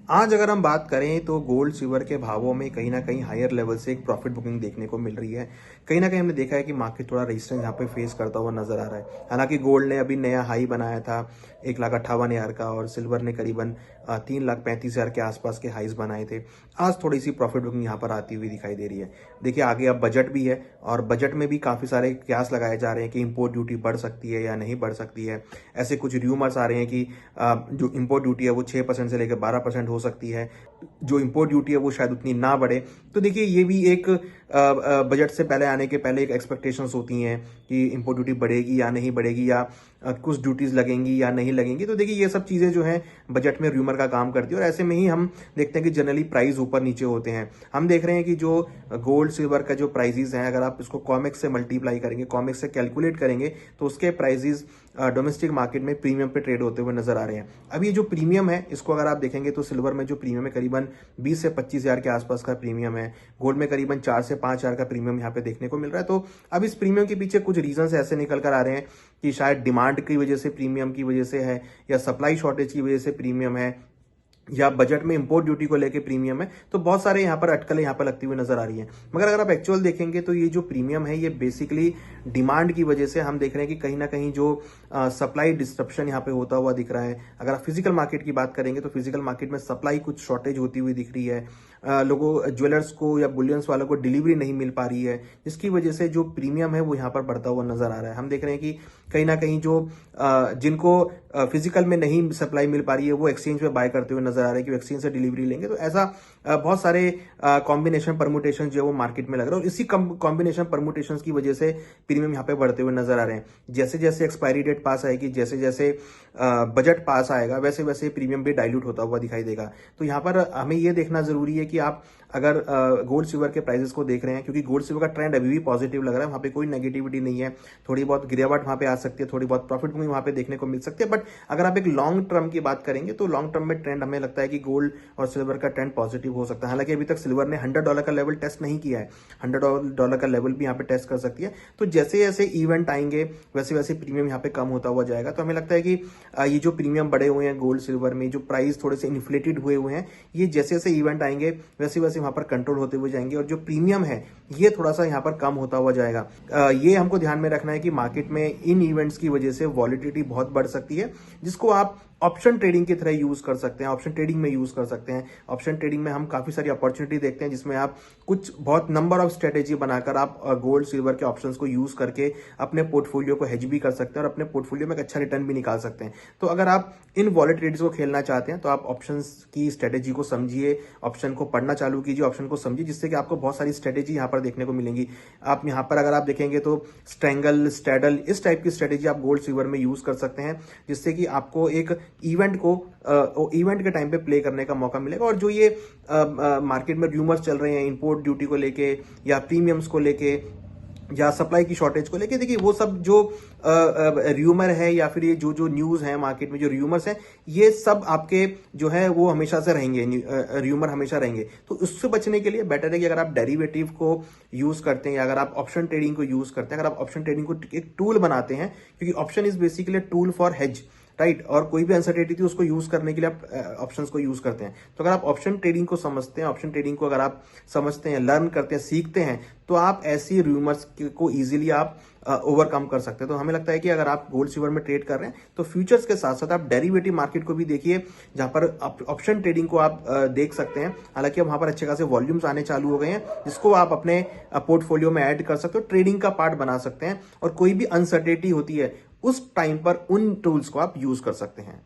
आज अगर हम बात करें तो गोल्ड सिल्वर के भावों में कहीं ना कहीं हायर लेवल से एक प्रॉफिट बुकिंग देखने को मिल रही है। कहीं ना कहीं हमने देखा है कि मार्केट थोड़ा रेजिस्टेंस यहाँ पे फेस करता हुआ नजर आ रहा है। हालांकि गोल्ड ने अभी नया हाई बनाया था 1,58,000 का, और सिल्वर ने करीबन 3,35,000 के आसपास के हाइज बनाए थे। आज थोड़ी सी प्रॉफिट बुकिंग यहाँ पर आती हुई दिखाई दे रही है। देखिए आगे अब बजट भी है, और बजट में भी काफी सारे कयास लगाए जा रहे हैं कि इंपोर्ट ड्यूटी बढ़ सकती है या नहीं बढ़ सकती है। ऐसे कुछ र्यूमर्स आ रहे हैं कि जो इंपोर्ट ड्यूटी है वो 6% से लेकर 12% हो सकती है, जो इंपोर्ट ड्यूटी है वो शायद उतनी ना बढ़े। तो देखिए ये भी एक बजट से पहले आने के पहले एक एक्सपेक्टेशंस होती हैं कि इंपोर्ट ड्यूटी बढ़ेगी या नहीं बढ़ेगी, या कुछ ड्यूटीज लगेंगी या नहीं लगेंगी। तो देखिए ये सब चीजें जो हैं बजट में र्यूमर का काम करती है, और ऐसे में ही हम देखते हैं कि जनरली प्राइस ऊपर नीचे होते हैं। हम देख रहे हैं कि जो गोल्ड सिल्वर का जो प्राइजेस हैं, अगर आप इसको कॉमेक्स से मल्टीप्लाई करेंगे, कॉमेक्स से कैलकुलेट करेंगे, तो उसके प्राइजेस डोमेस्टिक मार्केट में प्रीमियम पे ट्रेड होते हुए नजर आ रहे हैं। अब ये जो प्रीमियम है इसको अगर आप देखेंगे तो सिल्वर में जो प्रीमियम है करीबन 20 से 25,000 के आसपास का प्रीमियम है। गोल्ड में करीबन 4 से 5,000 का प्रीमियम यहाँ पे देखने को मिल रहा है। तो अब इस प्रीमियम के पीछे कुछ रीजंस ऐसे निकल कर आ रहे हैं कि शायद डिमांड की वजह से प्रीमियम की वजह से है, या सप्लाई शॉर्टेज की वजह से प्रीमियम है, या बजट में इंपोर्ट ड्यूटी को लेके प्रीमियम है। तो बहुत सारे यहाँ पर अटकलें यहाँ पर लगती हुई नजर आ रही हैं। मगर अगर आप एक्चुअल देखेंगे तो ये जो प्रीमियम है ये बेसिकली डिमांड की वजह से हम देख रहे हैं कि कहीं ना कहीं जो सप्लाई डिस्ट्रप्शन यहाँ पे होता हुआ दिख रहा है। अगर आप फिजिकल मार्केट की बात करेंगे तो फिजिकल मार्केट में सप्लाई कुछ शॉर्टेज होती हुई दिख रही है। लोगों ज्वेलर्स को या बुलियंस वालों को डिलीवरी नहीं मिल पा रही है, जिसकी वजह से जो प्रीमियम है वो यहाँ पर बढ़ता हुआ नजर आ रहा है। हम देख रहे हैं कि कहीं ना कहीं जो जिनको फिजिकल में नहीं सप्लाई मिल पा रही है वो एक्सचेंज पे बाय करते हुए नजर आ रहे हैं कि एक्सचेंज से डिलीवरी लेंगे। तो ऐसा बहुत सारे कॉम्बिनेशन परमुटेशन जो है वो मार्केट में लग रहा है, और इसी कॉम्बिनेशन परमुटेशन की वजह से प्रीमियम यहाँ पे बढ़ते हुए नजर आ रहे हैं। जैसे जैसे एक्सपायरी डेट पास आएगी, जैसे जैसे बजट पास आएगा, वैसे वैसे प्रीमियम भी डाइल्यूट होता हुआ दिखाई देगा। तो यहाँ पर हमें ये देखना जरूरी है कि आप अगर गोल्ड सिल्वर के प्राइसेस को देख रहे हैं, क्योंकि गोल्ड सिल्वर का ट्रेंड अभी भी पॉजिटिव लग रहा है, वहां पे कोई नेगेटिविटी नहीं है। थोड़ी बहुत गिरावट वहां पे आ सकती है, थोड़ी बहुत प्रॉफिट भी वहां पे देखने को मिल सकती है, बट अगर आप एक लॉन्ग टर्म की बात करेंगे तो लॉन्ग टर्म में ट्रेंड हमें लगता है कि गोल्ड और सिल्वर का ट्रेंड पॉजिटिव हो सकता है। हालांकि अभी तक सिल्वर ने $100 का लेवल टेस्ट नहीं किया है, $100 का लेवल भी यहाँ पे टेस्ट कर सकती है। तो जैसे जैसे इवेंट आएंगे वैसे वैसे प्रीमियम यहाँ पे कम होता हुआ जाएगा। तो हमें लगता है कि ये जो प्रीमियम बढ़े हुए हैं गोल्ड सिल्वर में, जो प्राइस थोड़े से इन्फ्लेटेड हुए हैं, ये जैसे जैसे इवेंट आएंगे वैसे वैसे वहां पर कंट्रोल होते हुए जाएंगे, और जो प्रीमियम है ये थोड़ा सा यहाँ पर कम होता हुआ जाएगा। ये हमको ध्यान में रखना है कि मार्केट में इन इवेंट्स की वजह से वॉलिटिलिटी बहुत बढ़ सकती है, जिसको आप ऑप्शन ट्रेडिंग की तरह यूज कर सकते हैं, ऑप्शन ट्रेडिंग में यूज कर सकते हैं। ऑप्शन ट्रेडिंग में हम काफी सारी अपॉर्चुनिटी देखते हैं, जिसमें आप कुछ बहुत नंबर ऑफ स्ट्रेटेजी बनाकर आप गोल्ड सिल्वर के ऑप्शंस को यूज करके अपने पोर्टफोलियो को हेज भी कर सकते हैं, और अपने पोर्टफोलियो में एक अच्छा रिटर्न भी निकाल सकते हैं। तो अगर आप इन वॉलेटिलिटीज को खेलना चाहते हैं तो आप ऑप्शंस की स्ट्रेटेजी को समझिए, ऑप्शन को पढ़ना चालू कीजिए, ऑप्शन को समझिए, जिससे कि आपको बहुत सारी स्ट्रेटेजी यहाँ पर देखने को मिलेंगी। आप यहाँ पर अगर आप देखेंगे तो स्ट्रैंगल, स्टैडल, इस टाइप की स्ट्रेटेजी आप गोल्ड सिल्वर में यूज कर सकते हैं, जिससे कि आपको एक इवेंट के टाइम पे प्ले करने का मौका मिलेगा। और जो ये मार्केट में र्यूमर्स चल रहे हैं इंपोर्ट ड्यूटी को लेके, या प्रीमियम्स को लेके, या सप्लाई की शॉर्टेज को लेके, देखिए वो सब जो र्यूमर है, या फिर ये जो जो न्यूज है मार्केट में जो र्यूमर्स हैं, ये सब आपके जो है वो हमेशा से रहेंगे, र्यूमर हमेशा रहेंगे। तो उससे बचने के लिए बेटर है कि अगर आप डेरिवेटिव को यूज करते हैं, या अगर आप ऑप्शन ट्रेडिंग को यूज करते हैं, अगर आप ऑप्शन ट्रेडिंग को एक टूल बनाते हैं, क्योंकि option is basically tool for hedge, right, और कोई भी अनसर्टेनिटी थी उसको यूज करने के लिए आप ऑप्शंस को यूज करते हैं। तो अगर आप ऑप्शन ट्रेडिंग को समझते हैं, ऑप्शन ट्रेडिंग को अगर आप समझते हैं, लर्न करते हैं, सीखते हैं, तो आप ऐसी रूमर्स को इजीली आप ओवरकम कर सकते हैं। तो हमें लगता है कि अगर आप गोल्ड सिल्वर में ट्रेड कर रहे हैं तो फ्यूचर्स के साथ साथ आप डेरिवेटिव मार्केट को भी देखिए, जहां पर ऑप्शन ट्रेडिंग को आप देख सकते हैं। हालांकि अब वहां पर अच्छे खासे वॉल्यूम्स आने चालू हो गए हैं, जिसको आप अपने पोर्टफोलियो में ऐड कर सकते हो, ट्रेडिंग का पार्ट बना सकते हैं, और कोई भी अनसर्टेनिटी होती है उस टाइम पर उन टूल्स को आप यूज कर सकते हैं।